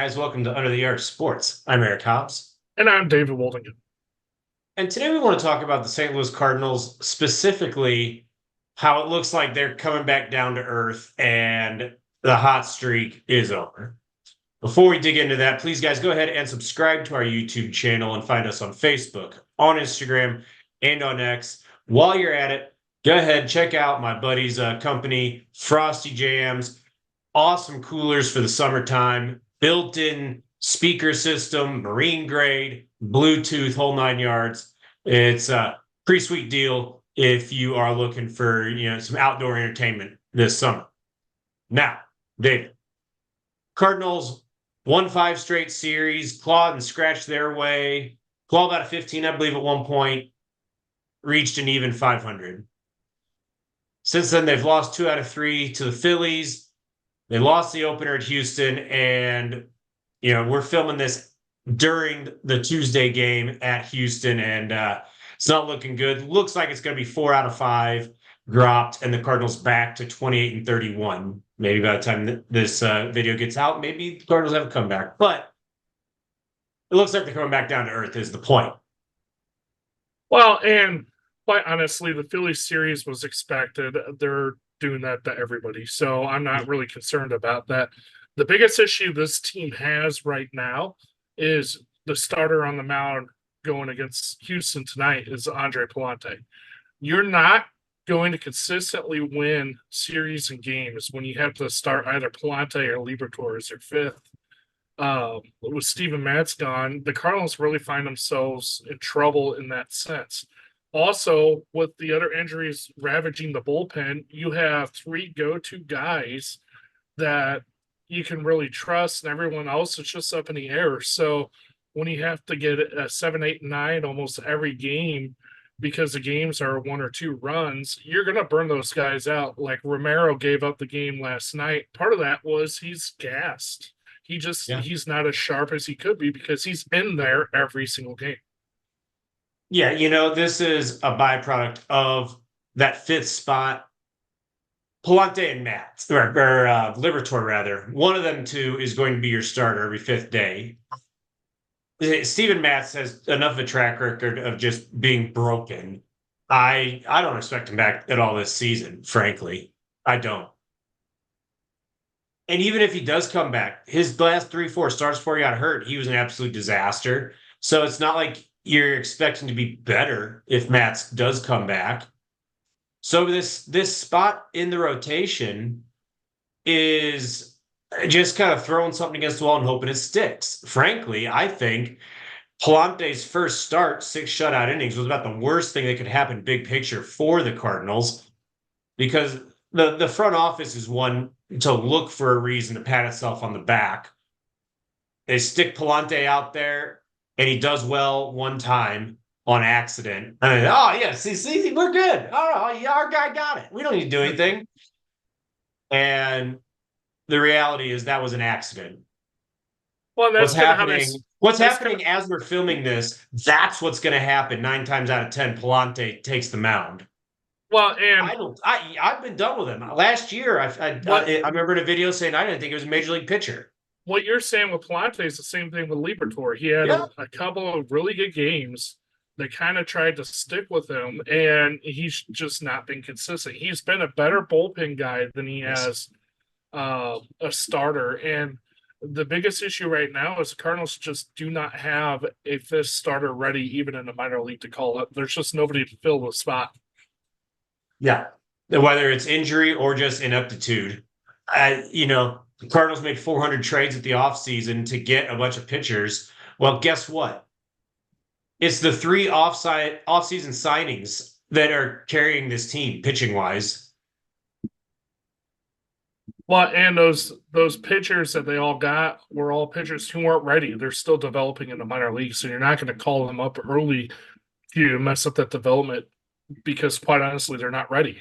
guys, welcome to Under the Arc Sports. I'm Eric Hobbs. And I'm David Woldingen. And today we want to talk about the St. Louis Cardinals, specifically how it looks like they're coming back down to earth and the hot streak is over. Before we dig into that, please, guys, go ahead and subscribe to our YouTube channel and find us on Facebook, on Instagram, and on X. While you're at it, go ahead and check out my buddy's company, Frosty Jams. Awesome coolers for the summertime, built-in speaker system, marine grade, Bluetooth, whole 9 yards. It's a pretty sweet deal if you are looking for some outdoor entertainment this summer. Now, David, Cardinals won 5 straight series, clawed and scratched their way, clawed out of 15, I believe, at one point, reached an even 500. Since then, they've lost 2 out of 3 to the Phillies. They lost the opener at Houston, and we're filming this during the Tuesday game at Houston, and it's not looking good. Looks like it's going to be 4 out of 5 dropped, and the Cardinals back to 28-31. Maybe by the time this video gets out, maybe the Cardinals have a comeback, but it looks like they're coming back down to earth is the point. Well, and quite honestly, the Phillies series was expected. They're doing that to everybody, so I'm not really concerned about that. The biggest issue this team has right now is the starter on the mound going against Houston tonight is Andre Pallante. You're not going to consistently win series and games when you have to start either Pallante or Liberatore as your fifth. With Steven Matz gone, the Cardinals really find themselves in trouble in that sense. Also, with the other injuries ravaging the bullpen, you have 3 go-to guys that you can really trust, and everyone else is just up in the air. So when you have to get a 7, 8, 9 almost every game because the games are 1 or 2 runs, you're going to burn those guys out. Like Romero gave up the game last night. Part of that was he's gassed. He's not as sharp as he could be because he's in there every single game. Yeah, this is a byproduct of that 5th spot. Pallante and Matz, or Liberatore, rather. One of them two is going to be your starter every 5th day. Steven Matz has enough of a track record of just being broken. I don't expect him back at all this season, frankly. I don't. And even if he does come back, his last 3-4 starts before he got hurt, he was an absolute disaster. So it's not like you're expecting to be better if Matz does come back. So this spot in the rotation is just kind of throwing something against the wall and hoping it sticks. Frankly, I think Pallante's first start, 6 shutout innings, was about the worst thing that could happen big picture for the Cardinals, because the front office is one to look for a reason to pat itself on the back. They stick Pallante out there, and he does well one time on accident. And see, we're good. Oh, yeah, our guy got it. We don't need to do anything. And the reality is that was an accident. Well, what's happening as we're filming this, that's what's going to happen 9 times out of 10. Pallante takes the mound. Well, and I've been done with him. Last year, I remember in a video saying I didn't think it was a major league pitcher. What you're saying with Pallante is the same thing with Liberatore. He had a couple of really good games. They kind of tried to stick with him, and he's just not been consistent. He's been a better bullpen guy than he has a starter. And the biggest issue right now is the Cardinals just do not have a 5th starter ready, even in the minor league, to call it. There's just nobody to fill the spot. Yeah, whether it's injury or just ineptitude. The Cardinals made 400 trades at the offseason to get a bunch of pitchers. Well, guess what? It's the 3 offseason signings that are carrying this team pitching-wise. Well, and those pitchers that they all got were all pitchers who weren't ready. They're still developing in the minor leagues, so you're not going to call them up early to mess up that development because, quite honestly, they're not ready.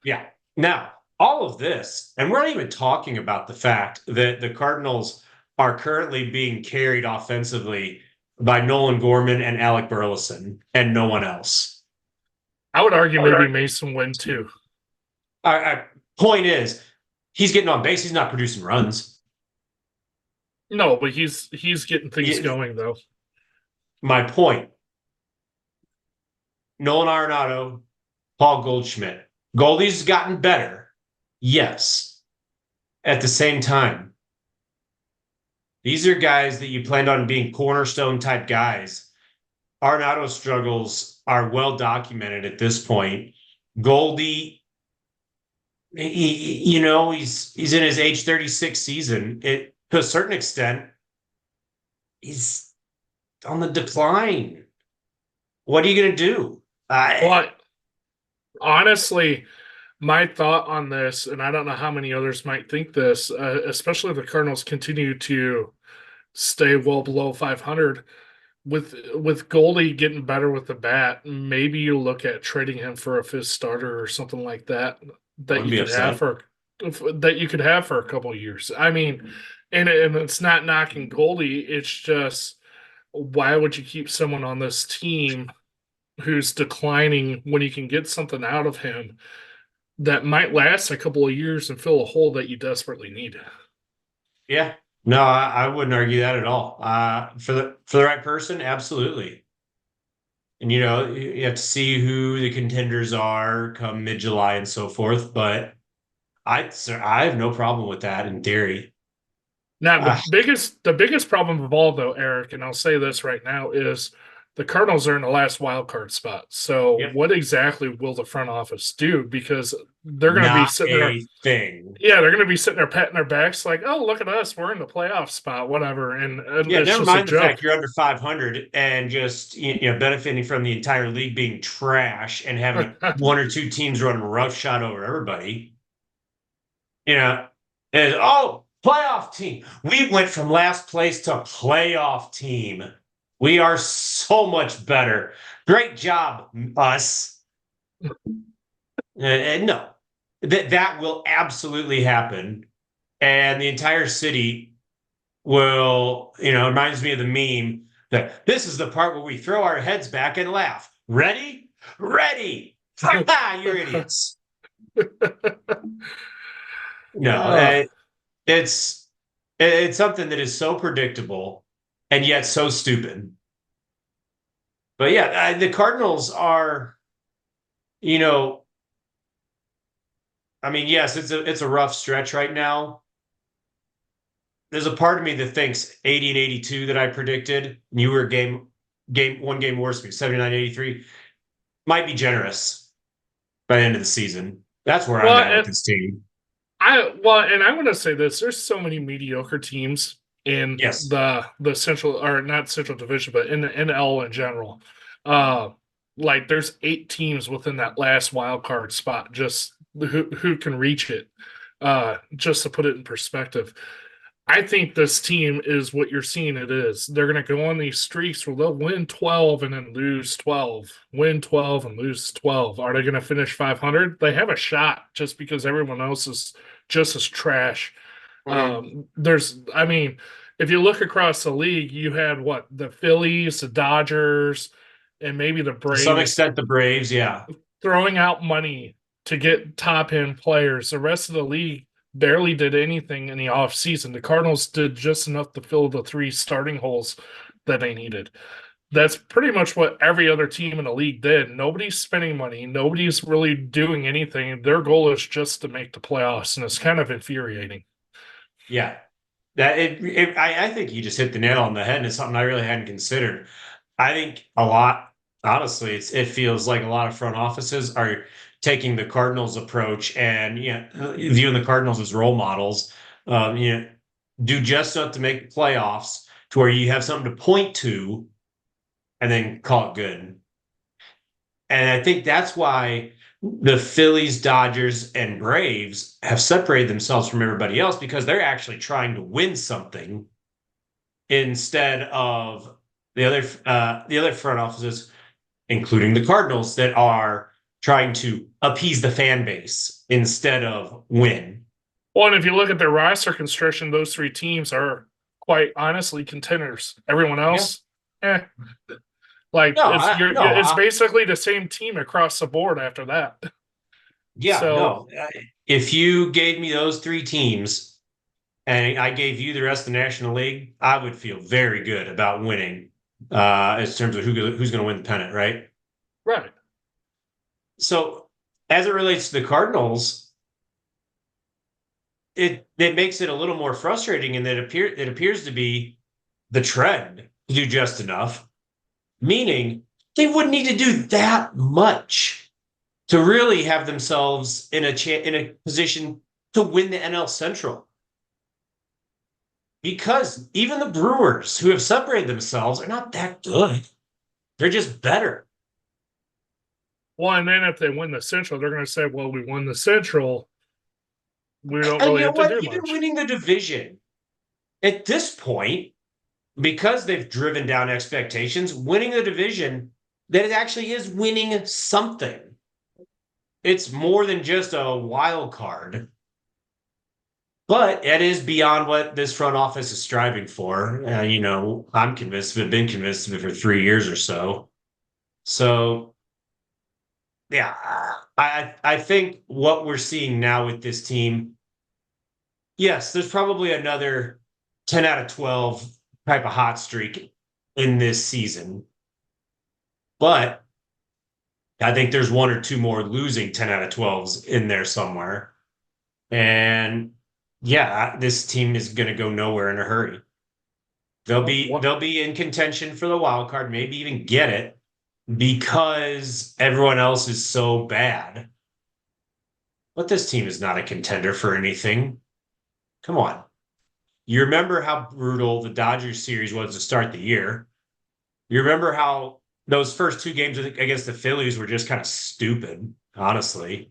Yeah. Now, all of this, and we're not even talking about the fact that the Cardinals are currently being carried offensively by Nolan Gorman and Alec Burleson and no one else. I would argue maybe Mason Wynn too. Point is, he's getting on base. He's not producing runs. No, but he's getting things Yeah, going though. my point. Nolan Arenado, Paul Goldschmidt. Goldie's gotten better. Yes. At the same time, these are guys that you planned on being cornerstone type guys. Arenado struggles are well documented at this point. Goldie, he's in his age 36 season. It to a certain extent, he's on the decline. What are you going to do? But honestly, my thought on this, and I don't know how many others might think this, especially if the Cardinals continue to stay well below 500, with Goldie getting better with the bat, maybe you look at trading him for a fifth starter or something like that I that wouldn't you be could have upset. for a couple of years. I mean, and it's not knocking Goldie. It's just why would you keep someone on this team who's declining when you can get something out of him that might last a couple of years and fill a hole that you desperately need? Yeah. No, I wouldn't argue that at all. For the right person, absolutely. And you have to see who the contenders are come mid-July and so forth. But I have no problem with that in theory. Now, Ah, the biggest problem of all, though, Eric, and I'll say this right now, is the Cardinals are in the last wild card spot. So, yep, what exactly will the front office do? Because they're going to be not sitting there, a thing. yeah, they're going to be sitting there patting their backs like, "Oh, look at us, we're in the playoff spot, whatever," and Yeah, it's never just a mind the fact joke. you're under 500 and just benefiting from the entire league being trash and having one or two teams running roughshod over everybody. You know, and playoff team. We went from last place to playoff team. We are so much better. Great job, us. And no, that will absolutely happen. And the entire city will, it reminds me of the meme that this is the part where we throw our heads back and laugh. Ready? Ready. You're idiots. No, uh, it's something that is so predictable and yet so stupid. But yeah, the Cardinals are, you know, I mean, yes, it's a rough stretch right now. There's a part of me that thinks 80 and 82 that I predicted, and you were one game worse, 79 83, might be generous by the end of the season. That's where I'm well, at with this team. and I want to say this: there's so many mediocre teams in Yes. the central, or not central division, but in the NL in general. Uh, like there's 8 teams within that last wild card spot, just who can reach it. Just to put it in perspective, I think this team is what you're seeing it is. They're going to go on these streaks where they'll win 12 and then lose 12, win 12 and lose 12. Are they going to finish 500? They have a shot just because everyone else is just as trash. Mhm. I mean, if you look across the league, you had what? The Phillies, the Dodgers, and maybe the To some Braves extent, the Braves, yeah. throwing out money to get top end players. The rest of the league barely did anything in the offseason. The Cardinals did just enough to fill the 3 starting holes that they needed. That's pretty much what every other team in the league did. Nobody's spending money. Nobody's really doing anything. Their goal is just to make the playoffs, and it's kind of infuriating. Yeah. I think you just hit the nail on the head, and it's something I really hadn't considered. I think a lot, honestly, it feels like a lot of front offices are taking the Cardinals approach and viewing the Cardinals as role models. Do just enough to make the playoffs to where you have something to point to, and then call it good. And I think that's why the Phillies, Dodgers, and Braves have separated themselves from everybody else because they're actually trying to win something instead of the other front offices, including the Cardinals, that are trying to appease the fan base instead of win. Well, and if you look at their roster construction, those 3 teams are quite honestly contenders. Everyone Yeah. else, eh. Like No, it's basically the same team across the board after that. yeah, So no. If you gave me those three teams and I gave you the rest of the National League, I would feel very good about winning in terms of who's going to win the pennant, right? Right. So as it relates to the Cardinals, it makes it a little more frustrating in that it appears to be the trend to do just enough, meaning they wouldn't need to do that much to really have themselves in a position to win the NL Central. Because even the Brewers, who have separated themselves, are not that good. They're just better. Well, and then if they win the Central, they're going to say, well, we won the Central. We don't And really you know have to what? do Even much. winning the division at this point, because they've driven down expectations, winning the division, that it actually is winning something. It's more than just a wild card, but it is beyond what this front office is striving for. I'm convinced of it, been convinced of it for 3 years or so. So, yeah, I think what we're seeing now with this team, yes, there's probably another 10 out of 12 type of hot streak in this season, but I think there's one or two more losing 10 out of 12s in there somewhere. And yeah, this team is going to go nowhere in a hurry. What? They'll be in contention for the wild card, maybe even get it because everyone else is so bad. But this team is not a contender for anything. Come on. You remember how brutal the Dodgers series was to start the year. You remember how those first two games against the Phillies were just kind of stupid, honestly.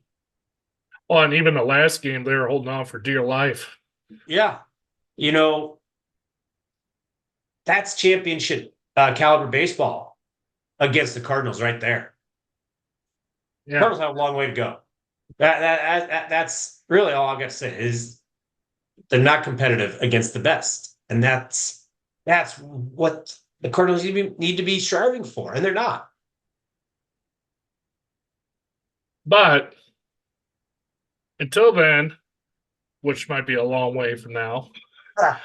Well, and even the last game, they were holding on for dear life. Yeah. You know, that's championship caliber baseball against the Cardinals right there. Yeah. Cardinals have a long way to go. That's really all I got to say is they're not competitive against the best, and that's what the Cardinals need to be striving for, and they're not. But until then, which might be a long way from now, Ah.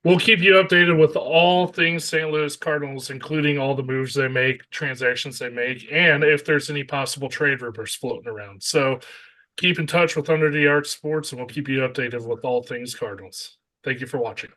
we'll keep you updated with all things St. Louis Cardinals, including all the moves they make, transactions they make, and if there's any possible trade rumors floating around. So keep in touch with Under the Arch Sports, and we'll keep you updated with all things Cardinals. Thank you for watching.